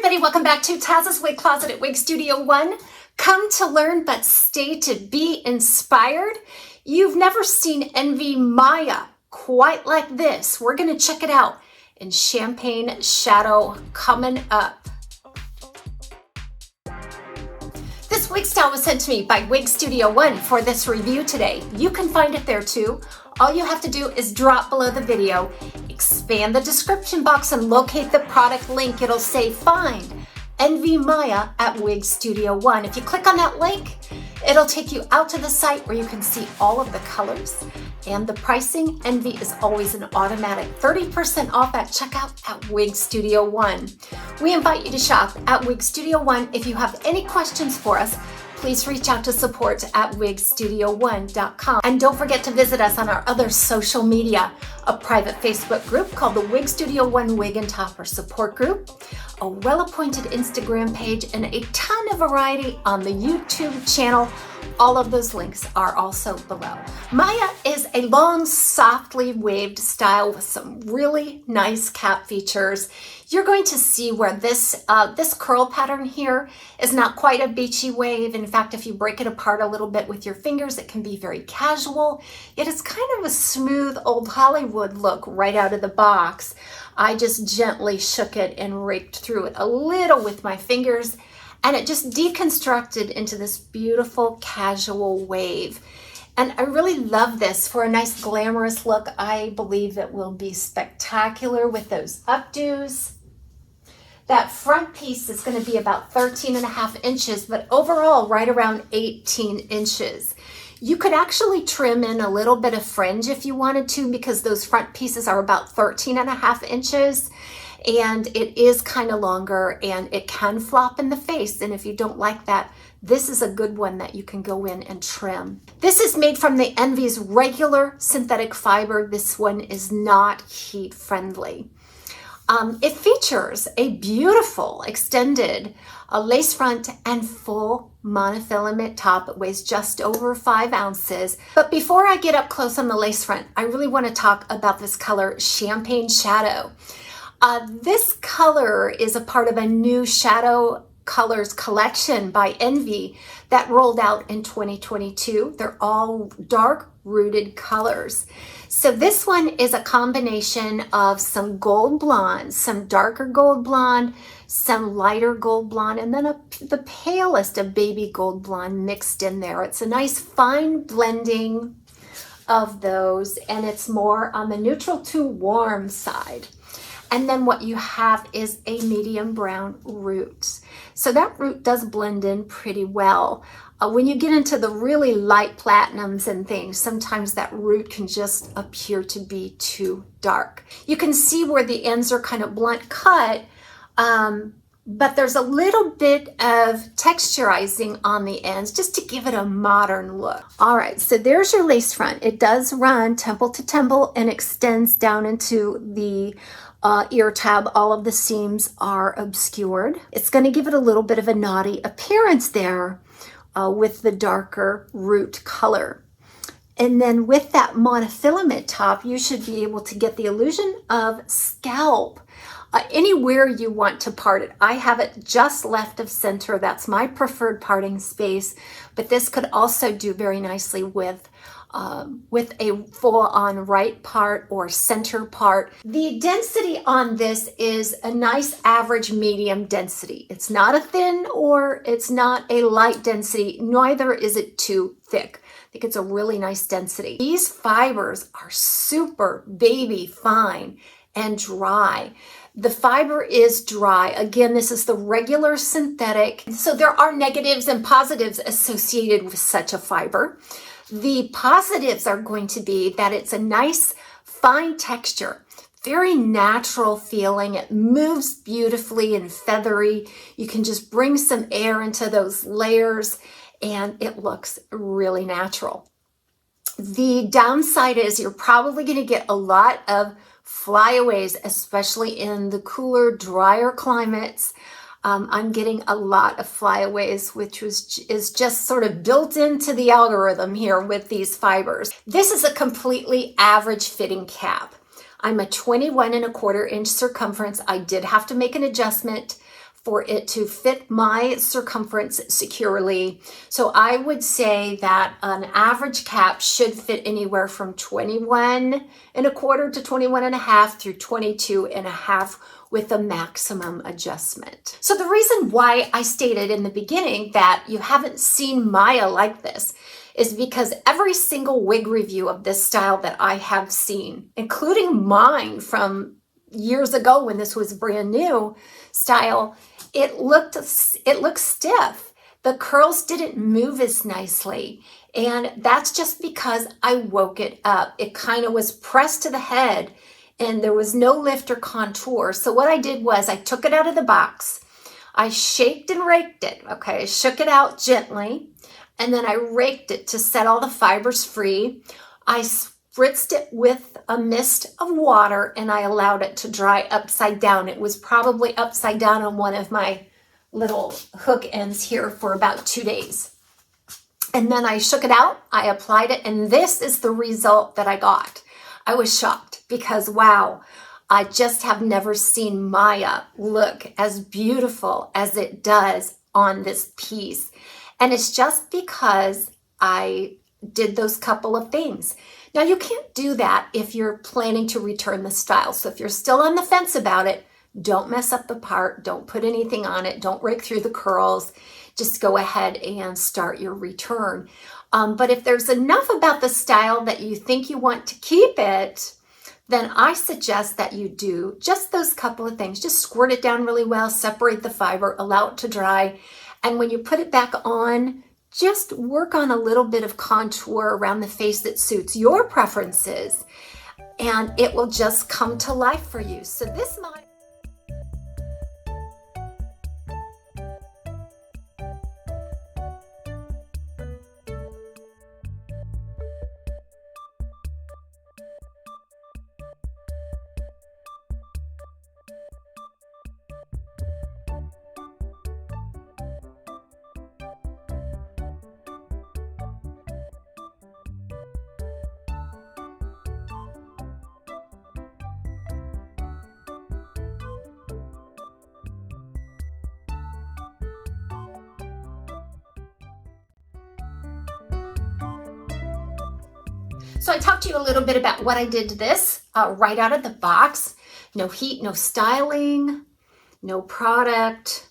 everybody, welcome back to TAZ's Wig Closet at Wig Studio One. Come to learn but stay to be inspired. You've never seen Envy Maya quite like this. We're gonna check it out in Champagne Shadow coming up. This wig style was sent to me by Wig Studio One for this review today. You can find it there too. All you have to do is drop below the video, expand the description box and locate the product link. It'll say find Envy Maya at Wig Studio One. If you click on that link, it'll take you out to the site where you can see all of the colors and the pricing. Envy is always an automatic 30% off at checkout at Wig Studio One. We invite you to shop at Wig Studio One. If you have any questions for us, please reach out to support at wigstudio1.com. And don't forget to visit us on our other social media, a private Facebook group called the Wig Studio One Wig and Topper Support Group, a well-appointed Instagram page, and a ton of variety on the YouTube channel. All of those links are also below. Maya is a long, softly waved style with some really nice cap features. You're going to see where this curl pattern here is not quite a beachy wave. In fact, if you break it apart a little bit with your fingers, it can be very casual. It is kind of a smooth old Hollywood look right out of the box. I just gently shook it and raked through it a little with my fingers, and it just deconstructed into this beautiful casual wave. And I really love this for a nice glamorous look. I believe it will be spectacular with those updos. That front piece is going to be about 13.5 inches, but overall right around 18 inches. You could actually trim in a little bit of fringe if you wanted to, because those front pieces are about 13.5 inches. And it is kind of longer and it can flop in the face. And if you don't like that, this is a good one that you can go in and trim. This is made from the Envy's regular synthetic fiber. This one is not heat friendly. It features a beautiful extended lace front and full monofilament top. It weighs just over 5 ounces. But before I get up close on the lace front, I really want to talk about this color, Champagne Shadow. This color is a part of a new Shadow Colors collection by Envy that rolled out in 2022. They're all dark rooted colors. So this one is a combination of some gold blonde, some darker gold blonde, some lighter gold blonde, and then the palest of baby gold blonde mixed in there. It's a nice fine blending of those, and it's more on the neutral to warm side. And then what you have is a medium brown root. So that root does blend in pretty well. When you get into the really light platinums and things, sometimes that root can just appear to be too dark. You can see where the ends are kind of blunt cut, but there's a little bit of texturizing on the ends just to give it a modern look. All right, so there's your lace front. It does run temple to temple and extends down into the ear tab. All of the seams are obscured. It's going to give it a little bit of a naughty appearance there with the darker root color. And then with that monofilament top, you should be able to get the illusion of scalp anywhere you want to part it. I have it just left of center. That's my preferred parting space, but this could also do very nicely with a full-on right part or center part. The density on this is a nice average medium density. It's not a thin or it's not a light density, neither is it too thick. I think it's a really nice density. These fibers are super baby fine and dry. The fiber is dry. Again, this is the regular synthetic. So there are negatives and positives associated with such a fiber. The positives are going to be that it's a nice fine texture, very natural feeling. It moves beautifully and feathery. You can just bring some air into those layers and it looks really natural. The downside is you're probably going to get a lot of flyaways, especially in the cooler, drier climates. I'm getting a lot of flyaways, which is just sort of built into the algorithm here with these fibers. This is a completely average fitting cap. I'm a 21 1/4 inch circumference. I did have to make an adjustment for it to fit my circumference securely. So I would say that an average cap should fit anywhere from 21.25 to 21.5 through 22.5 with a maximum adjustment. So the reason why I stated in the beginning that you haven't seen Maya like this is because every single wig review of this style that I have seen, including mine from years ago when this was brand new style, it looked stiff. The curls didn't move as nicely. And that's just because I woke it up. It kind of was pressed to the head and there was no lift or contour. So what I did was I took it out of the box. I shaked and raked it. Okay, I shook it out gently and then I raked it to set all the fibers free. I spritzed it with a mist of water and I allowed it to dry upside down. It was probably upside down on one of my little hook ends here for about 2 days. And then I shook it out, I applied it, and this is the result that I got. I was shocked because, wow, I just have never seen Maya look as beautiful as it does on this piece. And it's just because I did those couple of things. Now, you can't do that if you're planning to return the style. So if you're still on the fence about it, don't mess up the part. Don't put anything on it. Don't rake through the curls. Just go ahead and start your return. But if there's enough about the style that you think you want to keep it, then I suggest that you do just those couple of things. Just squirt it down really well, separate the fiber, allow it to dry. And when you put it back on, just work on a little bit of contour around the face that suits your preferences, and it will just come to life for you. So this might... So I talked to you a little bit about what I did to this right out of the box. No heat, no styling, no product.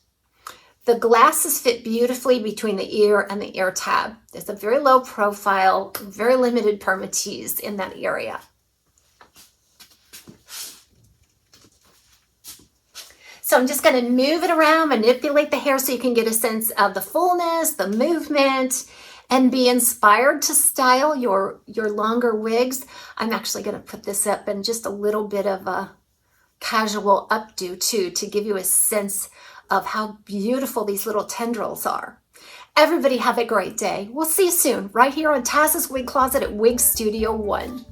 The glasses fit beautifully between the ear and the ear tab. There's a very low profile, very limited permatease in that area. So I'm just going to move it around, manipulate the hair so you can get a sense of the fullness, the movement, and be inspired to style your longer wigs. I'm actually going to put this up in just a little bit of a casual updo too, to give you a sense of how beautiful these little tendrils are. Everybody have a great day. We'll see you soon right here on TAZ's Wig Closet at Wig Studio 1.